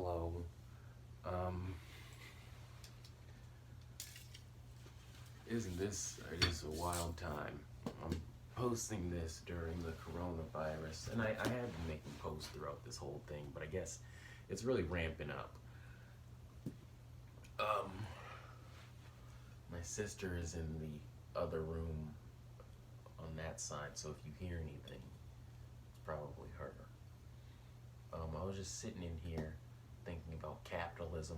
Hello. Um, isn't this just a wild time? I'm posting this during the coronavirus, and I have been making posts throughout this whole thing, but I guess it's really ramping up. Um, my sister is in the other room on that side, so if you hear anything, it's probably her. I was just sitting in here thinking about capitalism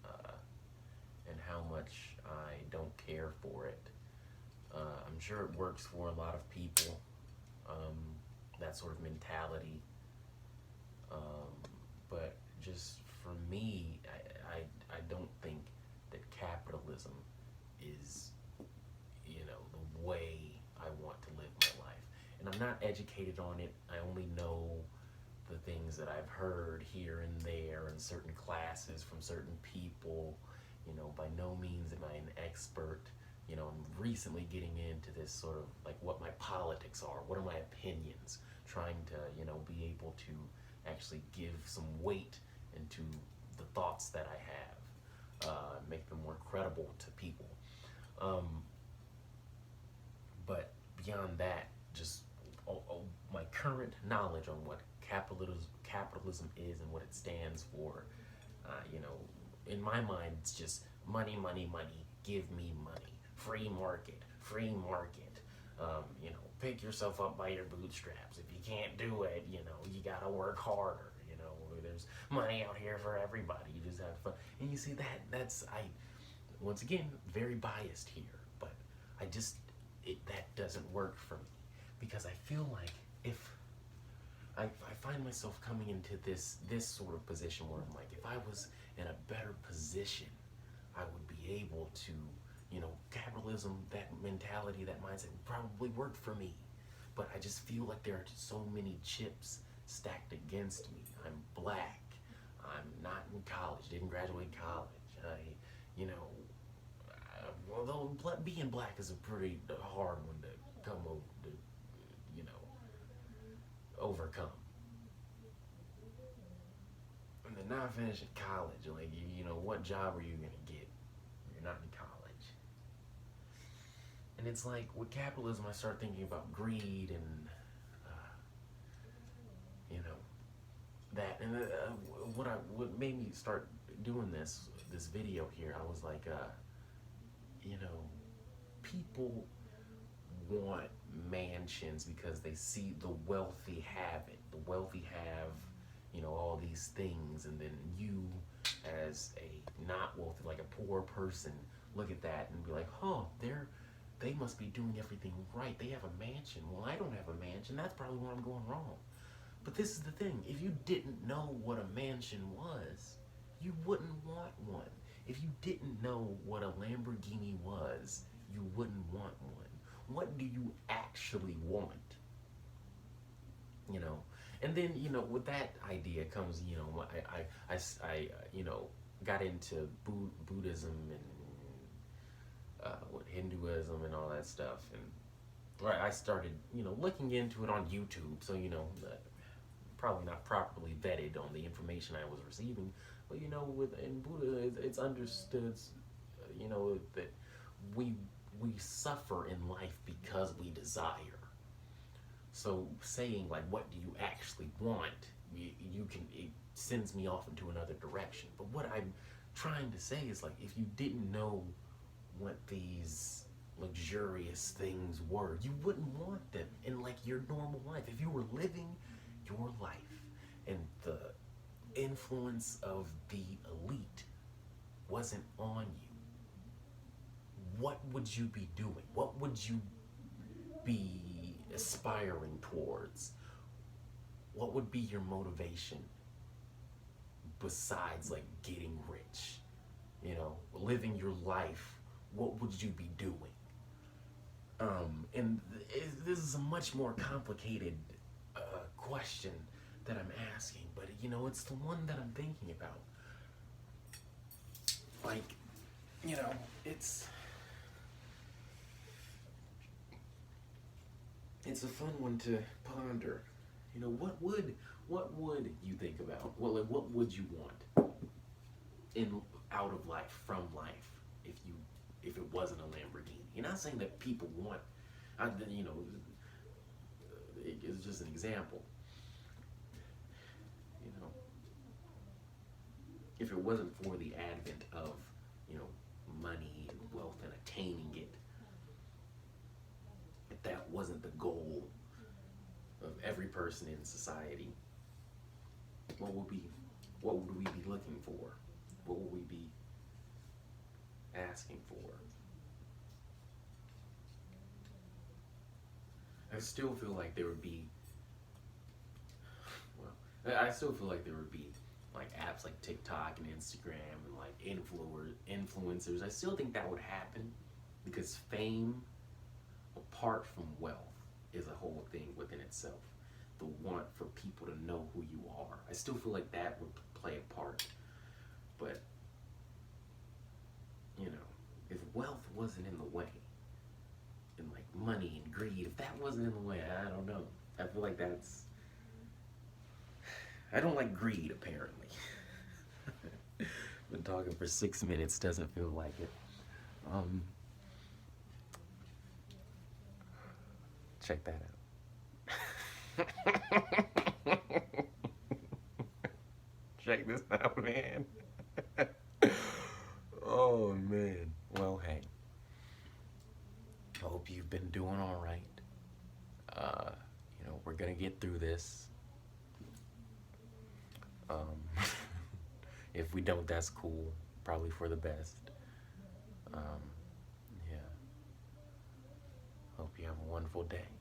uh, and how much I don't care for it. I'm sure it works for a lot of people, um, that sort of mentality. Um, but just for me, I don't think that capitalism is, the way I want to live my life. And I'm not educated on it. I only know the things that I've heard here and there in certain classes from certain people. By no means am I an expert. I'm recently getting into this sort of like what my politics are, what are my opinions, trying to, be able to actually give some weight into the thoughts that I have, make them more credible to people. Um, but beyond that, just my current knowledge on what capitalism is and what it stands for, uh, you know, in my mind, it's just money, money, money. Give me money. Free market, free market. Pick yourself up by your bootstraps. If you can't do it, you gotta work harder. There's money out here for everybody. You just have fun. And you see that's once again very biased here, but I just that doesn't work for me because I feel like if I find myself coming into this sort of position where I'm like, if I was in a better position, I would be able to, capitalism, that mentality, that mindset would probably work for me. But I just feel like there are just so many chips stacked against me. I'm black. I'm not in college. Didn't graduate college. You know, although being black is a pretty hard one to come over to, you know, overcome. And then not finishing college, like what job are you gonna get? You're not in college. And it's like with capitalism, I start thinking about greed and you know that. And what made me start doing this video here, I was like, you know, people want mansions because they see the wealthy have it. The wealthy have, all these things, and then you, as a not wealthy, like a poor person, look at that and be like, huh, they must be doing everything right. They have a mansion. Well, I don't have a mansion. That's probably where I'm going wrong. But this is the thing. If you didn't know what a mansion was, you wouldn't want one. If you didn't know what a Lamborghini was, you wouldn't want one. What do you actually want? You know, and then with that idea comes I got into Buddhism and what Hinduism and all that stuff, and right, I started looking into it on YouTube. So probably not properly vetted on the information I was receiving, but in Buddha, it's understood, that we we suffer in life because we desire. So saying like, what do you actually want? It sends me off into another direction. But what I'm trying to say is like, if you didn't know what these luxurious things were, you wouldn't want them in like your normal life. If you were living your life and the influence of the elite wasn't on you, what would you be doing? What would you be aspiring towards? What would be your motivation besides like getting rich? Living your life, what would you be doing? And this is a much more complicated question that I'm asking, but it's the one that I'm thinking about. Like, it's it's a fun one to ponder. what would you think about? Well, like, what would you want in out of life, from life, if it wasn't a Lamborghini? You're not saying that people want, you know, it's just an example. You know, if it wasn't for the advent of, you know, money and wealth and attaining it, if that wasn't the goal of every person in society, what would we be looking for? What would we be asking for? I still feel like there would be, I still feel like there would be like apps like TikTok and Instagram and like influencers. I still think that would happen because fame, apart from wealth, is a whole thing within itself. The want for people to know who you are. I still feel like that would play a part. But, you know, if wealth wasn't in the way, and like money and greed, if that wasn't in the way, I don't know. I feel like I don't like greed, apparently. Been talking for 6 minutes, doesn't feel like it. Check that out. Check this out, man. Oh, man. Well, hey. I hope you've been doing all right. You know, we're gonna get through this. If we don't, that's cool. Probably for the best. Yeah. Hope you have a wonderful day.